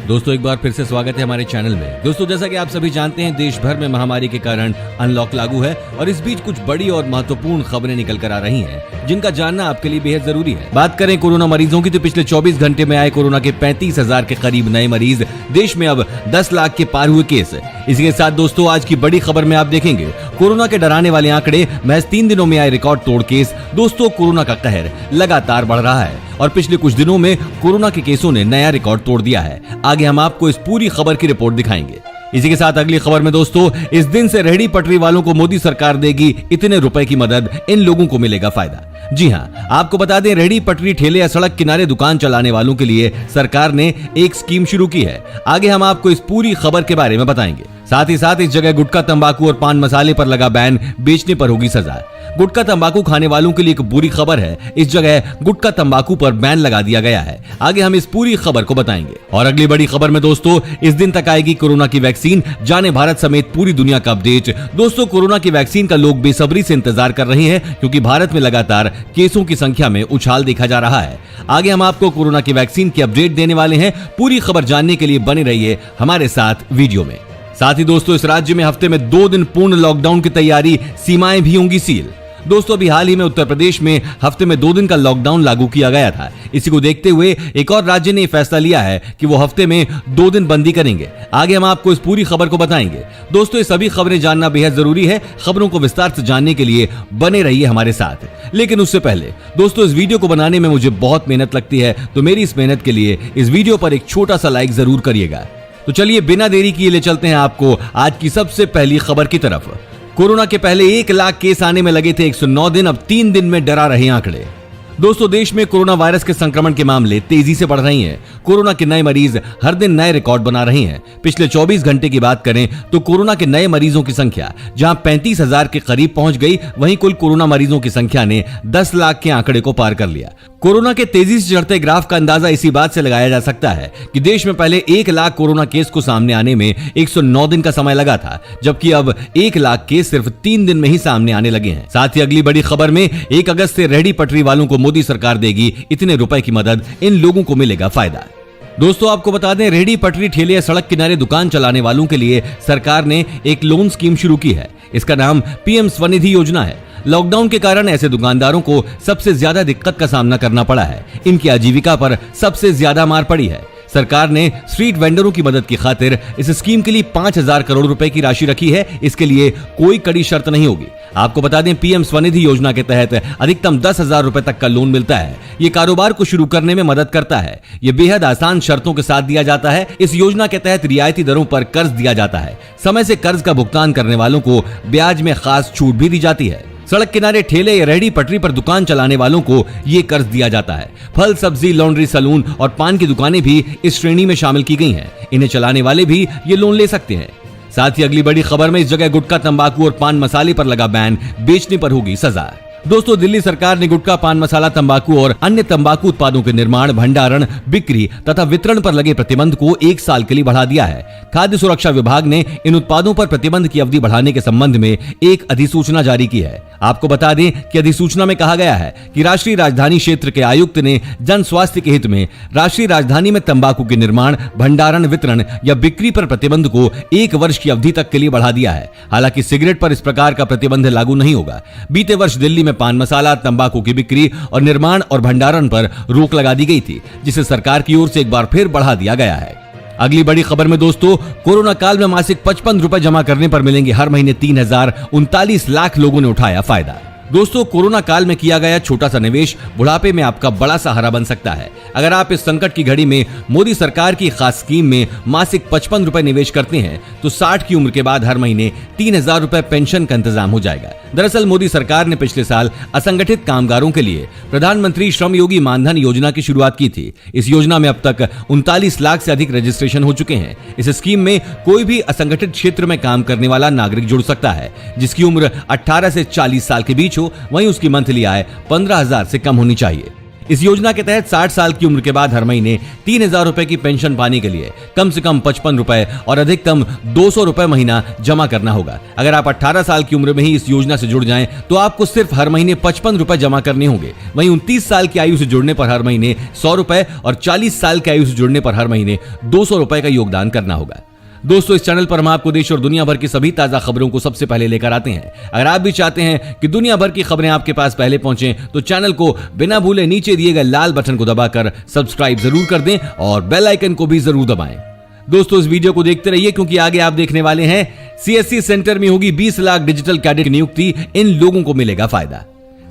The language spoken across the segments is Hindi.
दोस्तों एक बार फिर से स्वागत है हमारे चैनल में। दोस्तों जैसा कि आप सभी जानते हैं, देश भर में महामारी के कारण अनलॉक लागू है और इस बीच कुछ बड़ी और महत्वपूर्ण खबरें निकल कर आ रही हैं, जिनका जानना आपके लिए बेहद जरूरी है। बात करें कोरोना मरीजों की तो पिछले 24 घंटे में आए कोरोना के 35,000 के करीब नए मरीज, देश में अब 10 लाख के पार हुए केस। इसी के साथ दोस्तों आज की बड़ी खबर में आप देखेंगे कोरोना के डराने वाले आंकड़े, महज 3 दिनों में आए रिकॉर्ड तोड़ केस। दोस्तों कोरोना का कहर लगातार बढ़ रहा है और पिछले कुछ दिनों में कोरोना के केसों ने नया रिकॉर्ड तोड़ दिया है। आगे हम आपको इस पूरी खबर की रिपोर्ट दिखाएंगे। इसी के साथ अगली खबर में दोस्तों, इस दिन से रेहड़ी पटरी वालों को मोदी सरकार देगी इतने रुपए की मदद, इन लोगों को मिलेगा फायदा। जी हां, आपको बता दें, रेहड़ी पटरी ठेले या सड़क किनारे दुकान चलाने वालों के लिए सरकार ने एक स्कीम शुरू की है। आगे हम आपको इस पूरी खबर के बारे में बताएंगे। साथ ही साथ इस जगह गुटखा, तंबाकू और पान मसाले पर लगा बैन, बेचने पर होगी सजा। गुटखा तंबाकू खाने वालों के लिए एक बुरी खबर है, इस जगह गुटखा तंबाकू पर बैन लगा दिया गया है। आगे हम इस पूरी खबर को बताएंगे। और अगली बड़ी खबर में दोस्तों, इस दिन तक आएगी कोरोना की वैक्सीन, जाने भारत समेत पूरी दुनिया का अपडेट। दोस्तों कोरोना की वैक्सीन का लोग बेसब्री से इंतजार कर रहे हैं, क्योंकि भारत में लगातार केसों की संख्या में उछाल देखा जा रहा है। आगे हम आपको कोरोना की वैक्सीन की अपडेट देने वाले हैं। पूरी खबर जानने के लिए बने रहिए हमारे साथ वीडियो में। साथ ही दोस्तों इस राज्य में हफ्ते में 2 दिन पूर्ण लॉकडाउन की तैयारी, सीमाएं भी होंगी सील। दोस्तों अभी हाल ही में उत्तर प्रदेश में हफ्ते में 2 दिन का लॉकडाउन लागू किया गया था। इसी को देखते हुए एक और राज्य ने फैसला लिया है कि वो हफ्ते में 2 दिन बंदी करेंगे। आगे हम आपको इस पूरी खबर को बताएंगे। दोस्तों ये सभी खबरें जानना बेहद जरूरी है। खबरों को विस्तार से जानने के लिए बने रहिए हमारे साथ। लेकिन उससे पहले दोस्तों, इस वीडियो को बनाने में मुझे बहुत मेहनत लगती है, तो मेरी इस मेहनत के लिए इस वीडियो पर एक छोटा सा लाइक जरूर करिएगा। तो चलिए बिना देरी किए ले चलते हैं आपको आज की सबसे पहली खबर की तरफ। कोरोना के पहले 1 लाख केस आने में लगे थे 109 दिन, अब 3 दिन में डरा रहे आंकड़े। दोस्तों देश में कोरोना वायरस के संक्रमण के मामले तेजी से बढ़ रही हैं। कोरोना के नए मरीज हर दिन नए रिकॉर्ड बना रहे हैं। पिछले 24 घंटे की बात करें तो कोरोना के नए मरीजों की संख्या जहां 35,000 के करीब पहुंच गई, वहीं कुल कोरोना मरीजों की संख्या ने 10 लाख के आंकड़े को पार कर लिया। कोरोना के तेजी से चढ़ते ग्राफ का अंदाजा इसी बात से लगाया जा सकता है कि देश में पहले 1 लाख कोरोना केस को सामने आने में 109 दिन का समय लगा था, जबकि अब 1 लाख केस सिर्फ 3 दिन में ही सामने आने लगे हैं। साथ ही अगली बड़ी खबर में 1 अगस्त से रेहड़ी पटरी वालों को मोदी सरकार देगी इतने रुपए की मदद, इन लोगों को मिलेगा फायदा। दोस्तों आपको बता दें, रेहड़ी पटरी ठेले या सड़क किनारे दुकान चलाने वालों के लिए सरकार ने एक लोन स्कीम शुरू की है। इसका नाम पीएम स्वनिधि योजना है। लॉकडाउन के कारण ऐसे दुकानदारों को सबसे ज्यादा दिक्कत का सामना करना पड़ा है। इनकी आजीविका पर सबसे ज्यादा मार पड़ी है। सरकार ने स्ट्रीट वेंडरों की मदद की खातिर इस स्कीम के लिए 5,000 करोड़ रुपए की राशि रखी है। इसके लिए कोई कड़ी शर्त नहीं होगी। आपको बता दें, पीएम स्वनिधि योजना के तहत अधिकतम 10,000 रुपए तक का लोन मिलता है। ये कारोबार को शुरू करने में मदद करता है। ये बेहद आसान शर्तों के साथ दिया जाता है। इस योजना के तहत रियायती दरों पर कर्ज दिया जाता है। समय से कर्ज का भुगतान करने वालों को ब्याज में खास छूट भी दी जाती है। सड़क किनारे ठेले या रेहड़ी पटरी पर दुकान चलाने वालों को ये कर्ज दिया जाता है। फल, सब्जी, लॉन्ड्री, सैलून और पान की दुकानें भी इस श्रेणी में शामिल की गई हैं। इन्हें चलाने वाले भी ये लोन ले सकते हैं। साथ ही अगली बड़ी खबर में इस जगह गुटखा, तंबाकू और पान मसाले पर लगा बैन, बेचने पर होगी सजा। दोस्तों दिल्ली सरकार ने गुटखा, पान मसाला, तंबाकू और अन्य तंबाकू उत्पादों के निर्माण, भंडारण, बिक्री तथा वितरण पर लगे प्रतिबंध को 1 साल के लिए बढ़ा दिया है। खाद्य सुरक्षा विभाग ने इन उत्पादों पर प्रतिबंध की अवधि बढ़ाने के संबंध में एक अधिसूचना जारी की है। आपको बता दें कि अधिसूचना में कहा गया है कि राष्ट्रीय राजधानी क्षेत्र के आयुक्त ने जन स्वास्थ्य के हित में राष्ट्रीय राजधानी में तंबाकू के निर्माण, भंडारण, वितरण या बिक्री पर प्रतिबंध को 1 वर्ष की अवधि तक के लिए बढ़ा दिया है। हालांकि सिगरेट पर इस प्रकार का प्रतिबंध लागू नहीं होगा। बीते वर्ष दिल्ली में पान मसाला, तंबाकू की बिक्री और निर्माण और भंडारण पर रोक लगा दी गई थी, जिसे सरकार की ओर से एक बार फिर बढ़ा दिया गया है। अगली बड़ी खबर में दोस्तों, कोरोना काल में मासिक 55 रुपए जमा करने पर मिलेंगे हर महीने 3,039 लाख लोगों ने उठाया फायदा। दोस्तों कोरोना काल में किया गया छोटा सा निवेश बुढ़ापे में आपका बड़ा सहारा बन सकता है। अगर आप इस संकट की घड़ी में मोदी सरकार की खास स्कीम में मासिक 55 रुपए निवेश करते हैं तो 60 की उम्र के बाद हर महीने 3,000 रुपए पेंशन का इंतजाम हो जाएगा। दरअसल मोदी सरकार ने पिछले साल असंगठित कामगारों के लिए प्रधानमंत्री श्रम योगी मानधन योजना की शुरुआत की थी। इस योजना में अब तक 39 लाख से अधिक रजिस्ट्रेशन हो चुके हैं। इस स्कीम में कोई भी असंगठित क्षेत्र में काम करने वाला नागरिक जुड़ सकता है, जिसकी उम्र 18 से 40 साल के बीच हो। वहीं उसकी मंथली आय 15,000 से कम होनी चाहिए। इस योजना के तहत 60 साल की उम्र के बाद हर महीने 3,000 रुपए की पेंशन पाने के लिए कम से कम 55 रुपए और अधिकतम 200 रुपए महीना जमा करना होगा। अगर आप 18 साल की उम्र में ही इस योजना से जुड़ जाएं तो आपको सिर्फ हर महीने 55 रुपए जमा करने होंगे। वहीं 29 साल की आयु से जुड़ने पर हर महीने 100 रुपए और 40 साल की आयु से जुड़ने पर हर महीने 200 रुपए का योगदान करना होगा। दोस्तों, इस चैनल पर हम आपको देश और दुनिया भर की सभी ताजा खबरों को सबसे पहले लेकर आते हैं। अगर आप भी चाहते हैं कि दुनिया भर की खबरें आपके पास पहले पहुंचें तो चैनल को बिना भूले नीचे दिए गए लाल बटन को दबाकर सब्सक्राइब जरूर कर दें और बेल आइकन को भी जरूर दबाएं। दोस्तों, इस वीडियो को देखते रहिए क्योंकि आगे आप देखने वाले हैं सीएससी सेंटर में होगी 20 लाख डिजिटल कैडेट की नियुक्ति, इन लोगों को मिलेगा फायदा।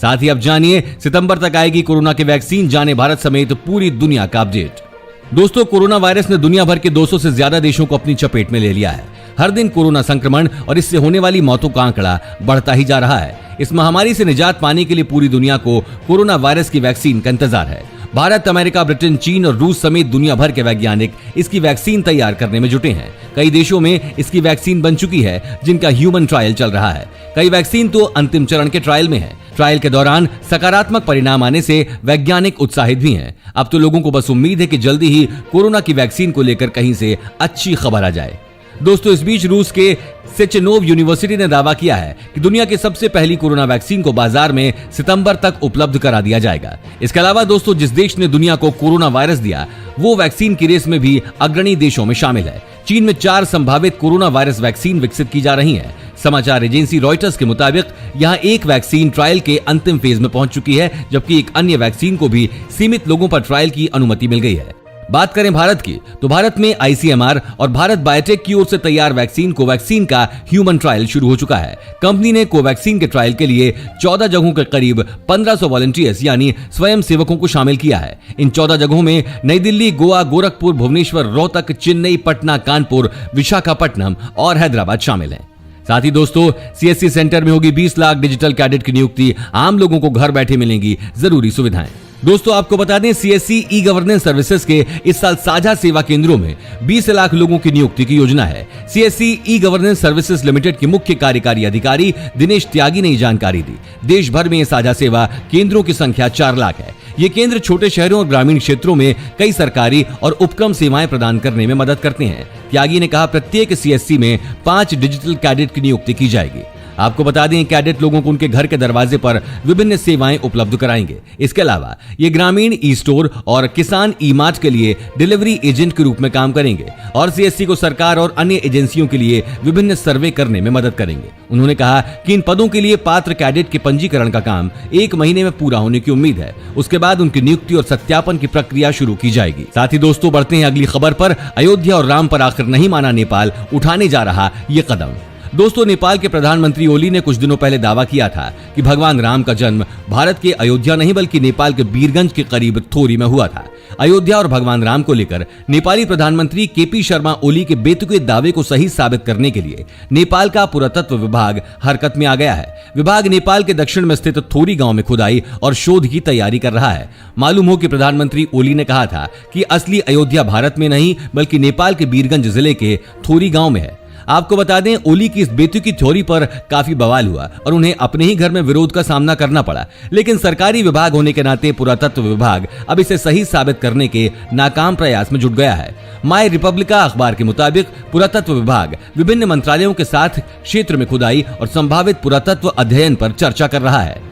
साथ ही अब जानिए सितंबर तक आएगी कोरोना की वैक्सीन, जाने भारत समेत पूरी दुनिया का अपडेट। दोस्तों, कोरोना वायरस ने दुनिया भर के 200 से ज्यादा देशों को अपनी चपेट में ले लिया है। हर दिन कोरोना संक्रमण और इससे होने वाली मौतों का आंकड़ा बढ़ता ही जा रहा है। इस महामारी से निजात पाने के लिए पूरी दुनिया को कोरोना वायरस की वैक्सीन का इंतजार है। भारत, अमेरिका, ब्रिटेन, चीन और रूस समेत दुनिया भर के वैज्ञानिक इसकी वैक्सीन तैयार करने में जुटे हैं। कई देशों में इसकी वैक्सीन बन चुकी है जिनका ह्यूमन ट्रायल चल रहा है। कई वैक्सीन तो अंतिम चरण के ट्रायल में है। ट्रायल के दौरान सकारात्मक परिणाम आने से वैज्ञानिक उत्साहित भी हैं। अब तो लोगों को बस उम्मीद है कि जल्दी ही कोरोना की वैक्सीन को लेकर कहीं से अच्छी खबर आ जाए। दोस्तों, इस बीच रूस के सेचेनोव यूनिवर्सिटी ने दावा किया है कि दुनिया की सबसे पहली कोरोना वैक्सीन को बाजार में सितंबर तक उपलब्ध करा दिया जाएगा। इसके अलावा दोस्तों, जिस देश ने दुनिया को कोरोना वायरस दिया वो वैक्सीन की रेस में भी अग्रणी देशों में शामिल है। चीन में 4 संभावित कोरोना वायरस वैक्सीन विकसित की जा रही है। समाचार एजेंसी रॉयटर्स के मुताबिक यहां एक वैक्सीन ट्रायल के अंतिम फेज में पहुंच चुकी है, जबकि एक अन्य वैक्सीन को भी सीमित लोगों पर ट्रायल की अनुमति मिल गई है। बात करें भारत की तो भारत में आईसीएमआर और भारत बायोटेक की ओर से तैयार वैक्सीन कोवैक्सीन का ह्यूमन ट्रायल शुरू हो चुका है। कंपनी ने कोवैक्सीन के ट्रायल के लिए 14 जगहों के करीब 1500 वॉलंटियर्स यानी स्वयं सेवकों को शामिल किया है। इन 14 जगहों में नई दिल्ली, गोवा, गोरखपुर, भुवनेश्वर, रोहतक, चेन्नई, पटना, कानपुर, विशाखापट्टनम और हैदराबाद शामिल हैं। साथ ही दोस्तों, सीएससी सेंटर में होगी 20 लाख डिजिटल कैडेट की नियुक्ति, आम लोगों को घर बैठे मिलेंगी जरूरी सुविधाएं। दोस्तों, आपको बता दें सीएससी ई गवर्नेंस सर्विसेज के इस साल साझा सेवा केंद्रों में 20 लाख लोगों की नियुक्ति की योजना है। CSC e governance services limited के मुख्य कार्यकारी अधिकारी दिनेश त्यागी ने जानकारी दी। देश भर में ये साझा सेवा केंद्रों की संख्या 4 लाख है। ये केंद्र छोटे शहरों और ग्रामीण क्षेत्रों में कई सरकारी और उपक्रम सेवाएं प्रदान करने में मदद करते हैं। त्यागी ने कहा, प्रत्येक सीएससी में 5 डिजिटल कैडेट की नियुक्ति की जाएगी। आपको बता दें, कैडेट लोगों को उनके घर के दरवाजे पर विभिन्न सेवाएं उपलब्ध कराएंगे। इसके अलावा ये ग्रामीण ई स्टोर और किसान ई मार्ट के लिए डिलीवरी एजेंट के रूप में काम करेंगे और सीएससी को सरकार और अन्य एजेंसियों के लिए विभिन्न सर्वे करने में मदद करेंगे। उन्होंने कहा कि इन पदों के लिए पात्र कैडेट के पंजीकरण का काम 1 महीने में पूरा होने की उम्मीद है। उसके बाद उनकी नियुक्ति और सत्यापन की प्रक्रिया शुरू की जाएगी। साथ ही दोस्तों, बढ़ते हैं अगली खबर पर। अयोध्या और राम पर आखिर नहीं माना नेपाल, उठाने जा रहा ये कदम। दोस्तों, नेपाल के प्रधानमंत्री ओली ने कुछ दिनों पहले दावा किया था कि भगवान राम का जन्म भारत के अयोध्या नहीं बल्कि नेपाल के बीरगंज के करीब थोरी में हुआ था। अयोध्या और भगवान राम को लेकर नेपाली प्रधानमंत्री केपी शर्मा ओली के बेतुके दावे को सही साबित करने के लिए नेपाल का पुरातत्व विभाग हरकत में आ गया है। विभाग नेपाल के दक्षिण में स्थित थोरी गांव में खुदाई और शोध की तैयारी कर रहा है। मालूम हो कि प्रधानमंत्री ओली ने कहा था कि असली अयोध्या भारत में नहीं बल्कि नेपाल के बीरगंज जिले के थोरी गांव में है। आपको बता दें, ओली की इस बेतुकी थ्योरी पर काफी बवाल हुआ और उन्हें अपने ही घर में विरोध का सामना करना पड़ा। लेकिन सरकारी विभाग होने के नाते पुरातत्व विभाग अब इसे सही साबित करने के नाकाम प्रयास में जुट गया है। माय रिपब्लिका अखबार के मुताबिक पुरातत्व विभाग विभिन्न मंत्रालयों के साथ क्षेत्र में खुदाई और संभावित पुरातत्व अध्ययन पर चर्चा कर रहा है।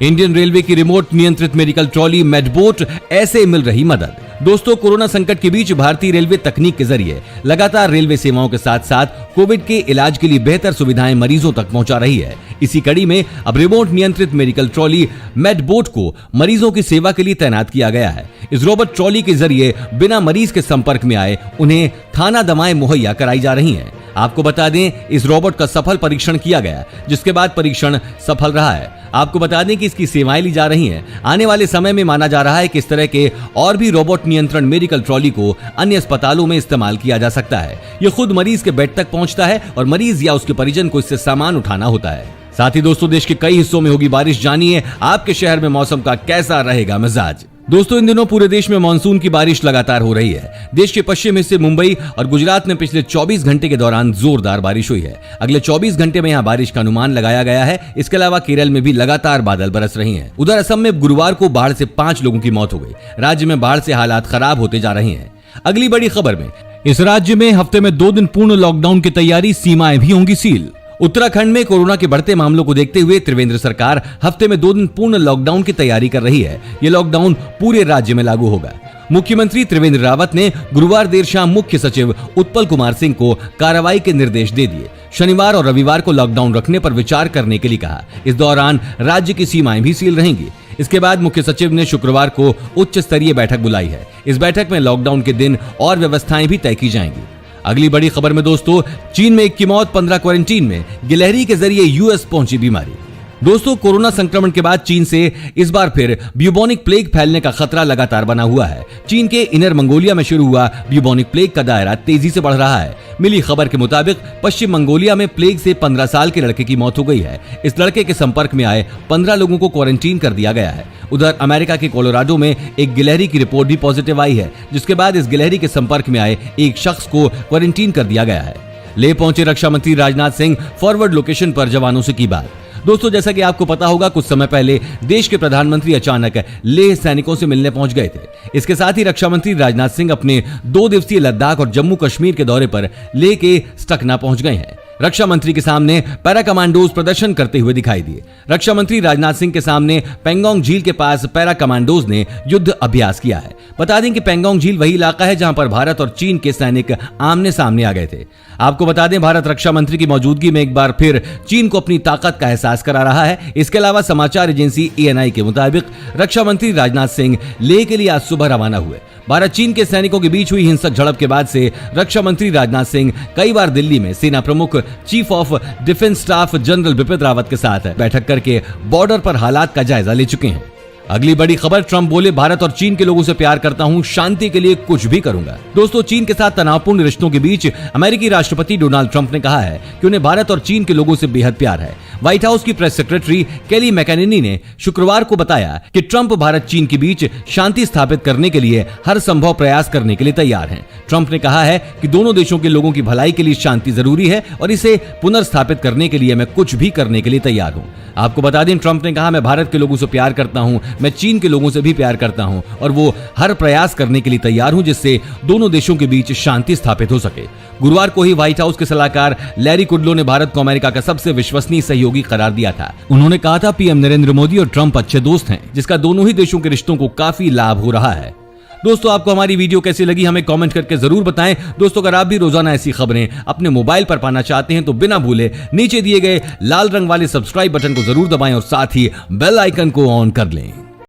इंडियन रेलवे की रिमोट नियंत्रित मेडिकल ट्रॉली मेडबोट, ऐसे मिल रही मदद। दोस्तों, कोरोना संकट के बीच भारतीय रेलवे तकनीक के जरिए लगातार रेलवे सेवाओं के साथ साथ कोविड के इलाज के लिए बेहतर सुविधाएं मरीजों तक पहुंचा रही है। इसी कड़ी में अब रिमोट नियंत्रित मेडिकल ट्रॉली मेडबोट को मरीजों की सेवा के लिए तैनात किया गया है। इस रोबोट ट्रॉली के जरिए बिना मरीज के संपर्क में आए उन्हें थाना दवाएं मुहैया कराई जा रही हैं। आपको बता दें, इस रोबोट का सफल परीक्षण किया गया, जिसके बाद परीक्षण सफल रहा है। आपको बता दें कि इसकी सेवाएं ली जा रही हैं। आने वाले समय में माना जा रहा है कि इस तरह के और भी रोबोट नियंत्रण मेडिकल ट्रॉली को अन्य अस्पतालों में इस्तेमाल किया जा सकता है। ये खुद मरीज के बेड तक पहुंचता है और मरीज या उसके परिजन को इससे सामान उठाना होता है। साथ ही दोस्तों, देश के कई हिस्सों में होगी बारिश। जानिए आपके शहर में मौसम का कैसा रहेगा मिजाज। दोस्तों, इन दिनों पूरे देश में मानसून की बारिश लगातार हो रही है। देश के पश्चिम हिस्से मुंबई और गुजरात में पिछले 24 घंटे के दौरान जोरदार बारिश हुई है। अगले 24 घंटे में यहां बारिश का अनुमान लगाया गया है। इसके अलावा केरल में भी लगातार बादल बरस रहे हैं। उधर असम में गुरुवार को बाढ़ से 5 लोगों की मौत हो गई। राज्य में बाढ़ से हालात खराब होते जा रहे हैं। अगली बड़ी खबर में, इस राज्य में हफ्ते में 2 दिन पूर्ण लॉकडाउन की तैयारी, सीमाएं भी होंगी सील। उत्तराखंड में कोरोना के बढ़ते मामलों को देखते हुए त्रिवेंद्र सरकार हफ्ते में 2 दिन पूर्ण लॉकडाउन की तैयारी कर रही है। यह लॉकडाउन पूरे राज्य में लागू होगा। मुख्यमंत्री त्रिवेंद्र रावत ने गुरुवार देर शाम मुख्य सचिव उत्पल कुमार सिंह को कार्रवाई के निर्देश दे दिए। शनिवार और रविवार को लॉकडाउन रखने पर विचार करने के लिए कहा। इस दौरान राज्य की सीमाएं भी सील रहेंगी। इसके बाद मुख्य सचिव ने शुक्रवार को उच्च स्तरीय बैठक बुलाई है। इस बैठक में लॉकडाउन के दिन और व्यवस्थाएं भी तय की जाएंगी। अगली बड़ी खबर में दोस्तों, चीन में एक की मौत, 15 क्वारंटीन में। गिलहरी के जरिए यूएस पहुंची बीमारी। दोस्तों, कोरोना संक्रमण के बाद चीन से इस बार फिर ब्यूबोनिक प्लेग फैलने का खतरा लगातार बना हुआ है। चीन के इनर मंगोलिया में शुरू हुआ ब्यूबोनिक प्लेग का दायरा तेजी से बढ़ रहा है। मिली खबर के मुताबिक पश्चिम मंगोलिया में प्लेग से 15 साल के लड़के की मौत हो गई है। इस लड़के के संपर्क में आए 15 लोगों को क्वारंटीन कर दिया गया है। उधर अमेरिका के कोलोराडो में एक गिलहरी की रिपोर्ट भी पॉजिटिव आई है, जिसके बाद इस गिलहरी के संपर्क में आए एक शख्स को क्वारंटीन कर दिया गया है। ले पहुंचे रक्षा मंत्री राजनाथ सिंह, फॉरवर्ड लोकेशन पर जवानों से की बात। दोस्तों, जैसा कि आपको पता होगा, कुछ समय पहले देश के प्रधानमंत्री अचानक लेह सैनिकों से मिलने पहुंच गए थे। इसके साथ ही रक्षा मंत्री राजनाथ सिंह अपने 2 दिवसीय लद्दाख और जम्मू कश्मीर के दौरे पर लेह के स्टकना पहुंच गए हैं। रक्षा मंत्री के सामने पैरा कमांडोज प्रदर्शन करते हुए दिखाई दिए। रक्षा मंत्री राजनाथ सिंह के सामने पेंगोंग झील के पास पैरा कमांडोज ने युद्ध अभ्यास किया है। बता दें कि पेंगोंग झील वही इलाका है जहां पर भारत और चीन के सैनिक आमने सामने आ गए थे। आपको बता दें, भारत रक्षा मंत्री की मौजूदगी में एक बार फिर चीन को अपनी ताकत का एहसास करा रहा है। इसके अलावा समाचार एजेंसी ANI के मुताबिक रक्षा मंत्री राजनाथ सिंह लेह के लिए आज सुबह रवाना हुए। भारत चीन के सैनिकों के बीच हुई हिंसक झड़प के बाद से रक्षा मंत्री राजनाथ सिंह कई बार दिल्ली में सेना प्रमुख chief of defence staff general Bipin Rawat के साथ बैठक करके बॉर्डर पर हालात का जायजा ले चुके हैं। अगली बड़ी खबर, ट्रंप बोले भारत और चीन के लोगों से प्यार करता हूं, शांति के लिए कुछ भी करूंगा। दोस्तों, चीन के साथ तनावपूर्ण रिश्तों के बीच अमेरिकी राष्ट्रपति डोनाल्ड ट्रंप ने कहा है कि उन्हें भारत और चीन के लोगों से बेहद प्यार है। व्हाइट हाउस की प्रेस सेक्रेटरी केली मैकेनिनी ने शुक्रवार को बताया कि ट्रंप भारत चीन के बीच शांति स्थापित करने के लिए हर संभव प्रयास करने के लिए तैयार हैं। ट्रंप ने कहा है कि दोनों देशों के लोगों की भलाई के लिए शांति जरूरी है और इसे पुनर्स्थापित करने के लिए मैं कुछ भी करने के लिए तैयार हूं। आपको बता दें, ट्रंप ने कहा, मैं भारत के लोगों से प्यार करता हूं, मैं चीन के लोगों से भी प्यार करता हूं और वो हर प्रयास करने के लिए तैयार हूं जिससे दोनों देशों के बीच शांति स्थापित हो सके। गुरुवार को ही व्हाइट हाउस के सलाहकार लैरी कुडलो ने भारत को अमेरिका का सबसे विश्वसनीय सहयोगी करार दिया था। उन्होंने कहा था, पीएम नरेंद्र मोदी और ट्रंप अच्छे दोस्त हैं, जिसका दोनों ही देशों के रिश्तों को काफी लाभ हो रहा है। दोस्तों, आपको हमारी वीडियो कैसी लगी हमें कमेंट करके जरूर बताएं। दोस्तों, अगर आप भी रोजाना ऐसी खबरें अपने मोबाइल पर पाना चाहते हैं तो बिना भूले नीचे दिए गए लाल रंग वाले सब्सक्राइब बटन को जरूर दबाएं और साथ ही बेल आइकन को ऑन कर लें।